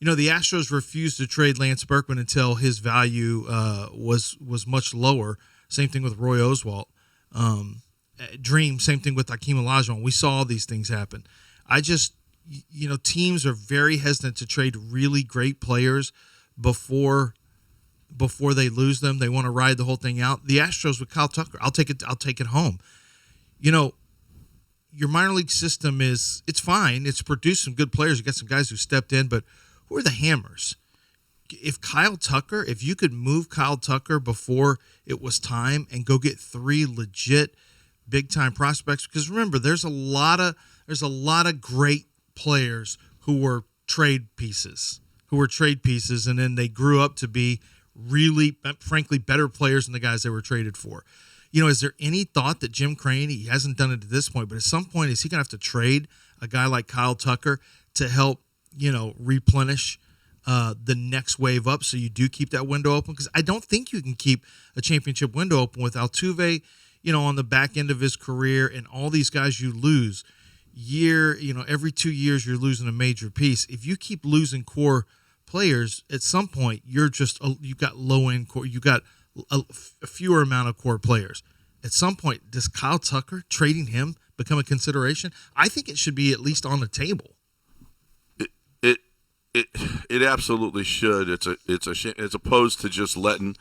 The Astros refused to trade Lance Berkman until his value was much lower. Same thing with Roy Oswalt. Dream, same thing with Hakeem Olajuwon. We saw all these things happen. I just, teams are very hesitant to trade really great players before they lose them. They want to ride the whole thing out. The Astros with Kyle Tucker, I'll take it home. Your minor league system it's fine. It's produced some good players. You got some guys who stepped in, but who are the hammers? If you could move Kyle Tucker before it was time and go get 3 legit big time prospects, because remember, there's a lot of great players who were trade pieces, and then they grew up to be really, frankly, better players than the guys they were traded for. Is there any thought that Jim Crane, he hasn't done it at this point, but at some point, is he going to have to trade a guy like Kyle Tucker to help, replenish the next wave up, so you do keep that window open? Because I don't think you can keep a championship window open with Altuve, on the back end of his career, and all these guys you lose every 2 years you're losing a major piece. If you keep losing core players, at some point you got low end core, you got a fewer amount of core players. At some point, does Kyle Tucker trading him become a consideration? I think it should be at least on the table. It absolutely should. It's a shame, as opposed to just letting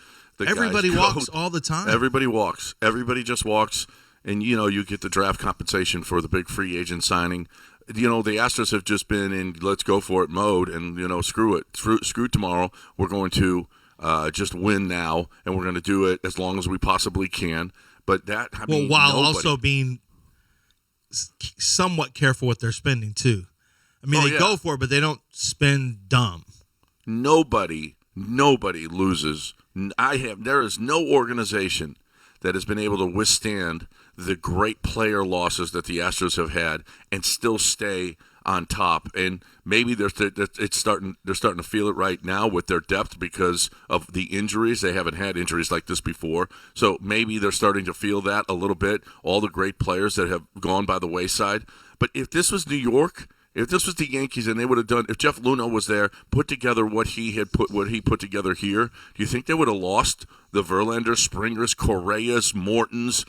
everybody guys walks all the time. Everybody walks. Everybody just walks, and you get the draft compensation for the big free agent signing. The Astros have just been in let's go for it mode, and screw it, screw tomorrow. We're going to just win now, and we're going to do it as long as we possibly can. But while also being somewhat careful with their spending too. They go for it, but they don't spend dumb. Nobody loses. There is no organization that has been able to withstand the great player losses that the Astros have had and still stay on top. And maybe they're starting to feel it right now with their depth because of the injuries. They haven't had injuries like this before. So maybe they're starting to feel that a little bit, all the great players that have gone by the wayside. But if this was New York, if this was the Yankees, and they would have done, if Jeff Luhnow was there, put together what he put together here, do you think they would have lost the Verlander, Springers, Correas, Mortons,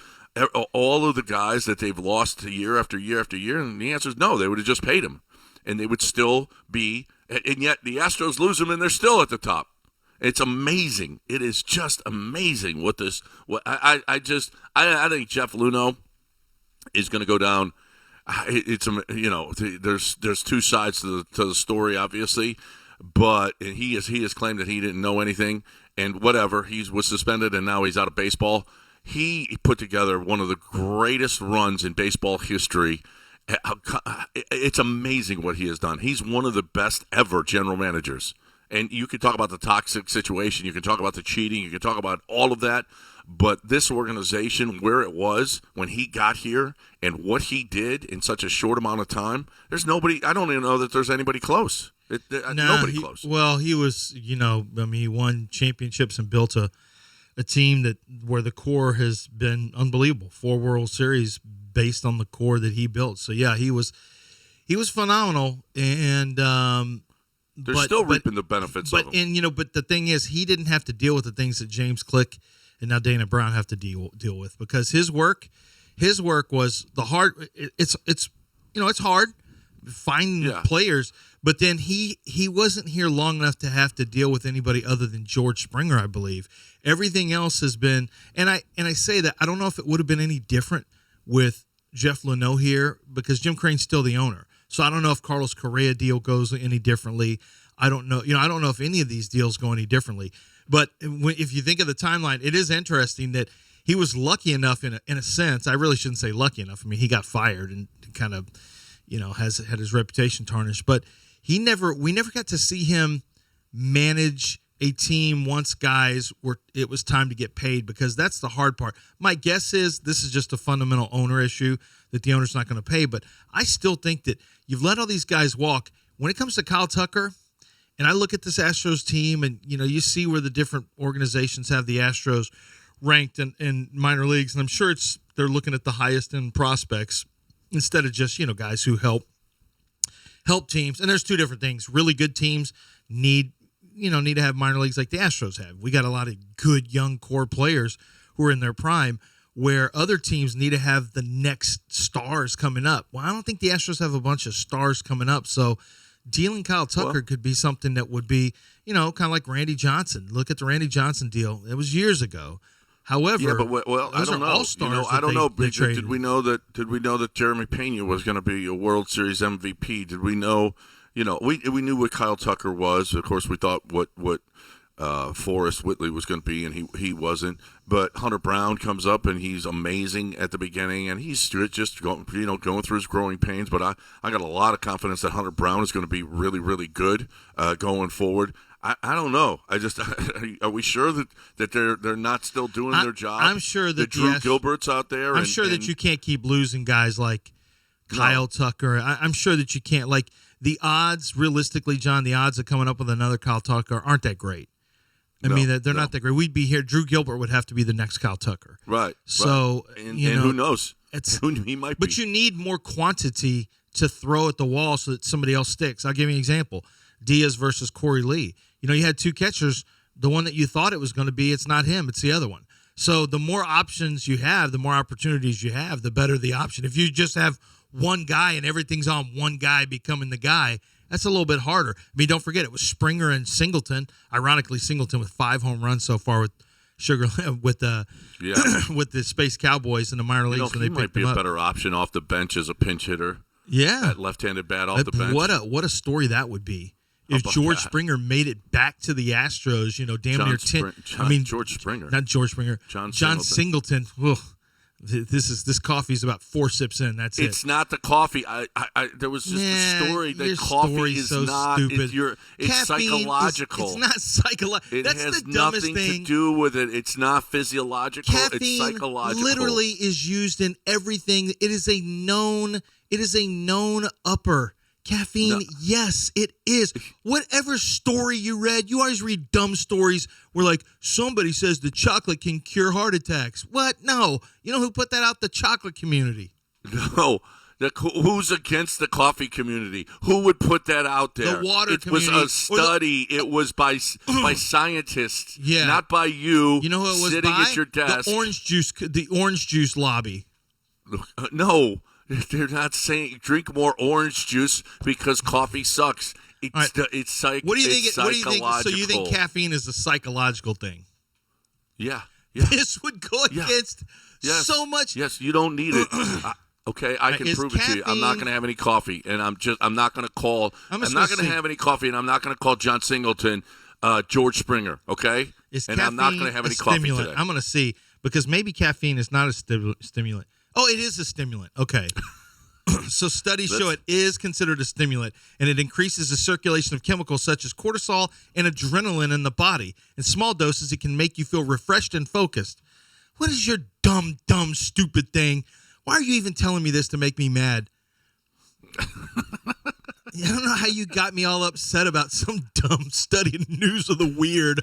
all of the guys that they've lost year after year after year? And the answer is no. They would have just paid them, and they would still be. And yet the Astros lose them, and they're still at the top. It's amazing. It is just amazing what this. I think Jeff Luhnow is going to go down. There's two sides to the story, obviously, but he has claimed that he didn't know anything, and whatever, he was suspended and now he's out of baseball. He put together one of the greatest runs in baseball history. It's amazing what he has done. He's one of the best ever general managers. And you can talk about the toxic situation, you can talk about the cheating, you can talk about all of that. But this organization, where it was when he got here and what he did in such a short amount of time, there's nobody. I don't even know that there's anybody close. Nobody close. Well, he was, he won championships and built a team where the core has been unbelievable. 4 World Series based on the core that he built. So yeah, he was phenomenal, and they're still reaping the benefits of him. But the thing is, he didn't have to deal with the things that James Click and now Dana Brown have to deal with, because his work was the hard. It's hard finding players, but then he wasn't here long enough to have to deal with anybody other than George Springer, I believe. Everything else has been, and I say that I don't know if it would have been any different with Jeff Luhnow here, because Jim Crane's still the owner. So I don't know if Carlos Correa deal goes any differently. I don't know. I don't know if any of these deals go any differently. But if you think of the timeline, it is interesting that he was lucky enough in a sense. I really shouldn't say lucky enough. I mean, he got fired and kind of, has had his reputation tarnished. But we never got to see him manage a team once it was time to get paid, because that's the hard part. My guess is this is just a fundamental owner issue that the owner's not going to pay. But I still think that you've let all these guys walk. When it comes to Kyle Tucker, and I look at this Astros team, and you see where the different organizations have the Astros ranked in minor leagues, and I'm sure they're looking at the highest end prospects instead of just guys who help teams. And there's two different things: really good teams need to have minor leagues like the Astros have. We got a lot of good young core players who are in their prime, where other teams need to have the next stars coming up. Well, I don't think the Astros have a bunch of stars coming up, so dealing Kyle Tucker could be something that would be, kind of like Randy Johnson. Look at the Randy Johnson deal. It was years ago. However, yeah, but I don't know. I don't know. Did we know that Jeremy Pena was going to be a World Series MVP? Did we know? We knew what Kyle Tucker was. Of course, we thought what Forrest Whitley was going to be, and he wasn't. But Hunter Brown comes up, and he's amazing at the beginning, and he's just going through his growing pains. But I got a lot of confidence that Hunter Brown is going to be really, really good going forward. I don't know. Are we sure that they're not still doing their job? I'm sure that Drew Gilbert's out there. I'm sure that you can't keep losing guys like Kyle Tucker. I'm sure that you can't. Like, the odds, realistically, John, the odds of coming up with another Kyle Tucker aren't that great. I mean, they're not that great. We'd be here. Drew Gilbert would have to be the next Kyle Tucker. Right. So, and who knows? He might be. But you need more quantity to throw at the wall so that somebody else sticks. I'll give you an example. Diaz versus Corey Lee. You had two catchers. The one that you thought it was going to be, it's not him. It's the other one. So the more options you have, the more opportunities you have, the better the option. If you just have one guy and everything's on one guy becoming the guy, that's a little bit harder. I mean, don't forget, it was Springer and Singleton. Ironically, Singleton with 5 home runs so far with with the Space Cowboys in the minor leagues. He might be a better option off the bench as a pinch hitter. Yeah, that left-handed bat off the bench. What a story that would be. If George Springer made it back to the Astros, damn near 10. George Springer, not George Springer. John Singleton. Ugh, this coffee's about 4 sips in. That's it. It's not the coffee. There was just a story that coffee is so not. Stupid. It's psychological. It's not psychological. That's has the dumbest nothing thing to do with it. It's not physiological. Caffeine it's psychological. Literally is used in everything. It is a known upper. Caffeine, yes, it is. Whatever story you read, you always read dumb stories where, like, somebody says the chocolate can cure heart attacks. What? No. You know who put that out? The chocolate community. No. Who's against the coffee community? Who would put that out there? The water community. It was a study. It was by scientists, not by you. You know who it was sitting by? At your desk. The orange juice lobby. No. They're not saying drink more orange juice because coffee sucks. It's psychological. What do you think? So you think caffeine is a psychological thing? Yeah. This would go against so much. Yes, you don't need it. Okay, I can prove it to you. I'm not going to have any coffee, and I'm not going to call. I'm not going to have any coffee, and I'm not going to call John Singleton George Springer. Okay, and I'm not going to have any coffee today. I'm going to see, because maybe caffeine is not a stimulant. Oh, it is a stimulant. Okay. So studies show it is considered a stimulant, and it increases the circulation of chemicals such as cortisol and adrenaline in the body. In small doses, it can make you feel refreshed and focused. What is your dumb, stupid thing? Why are you even telling me this to make me mad? I don't know how you got me all upset about some dumb study in News of the Weird.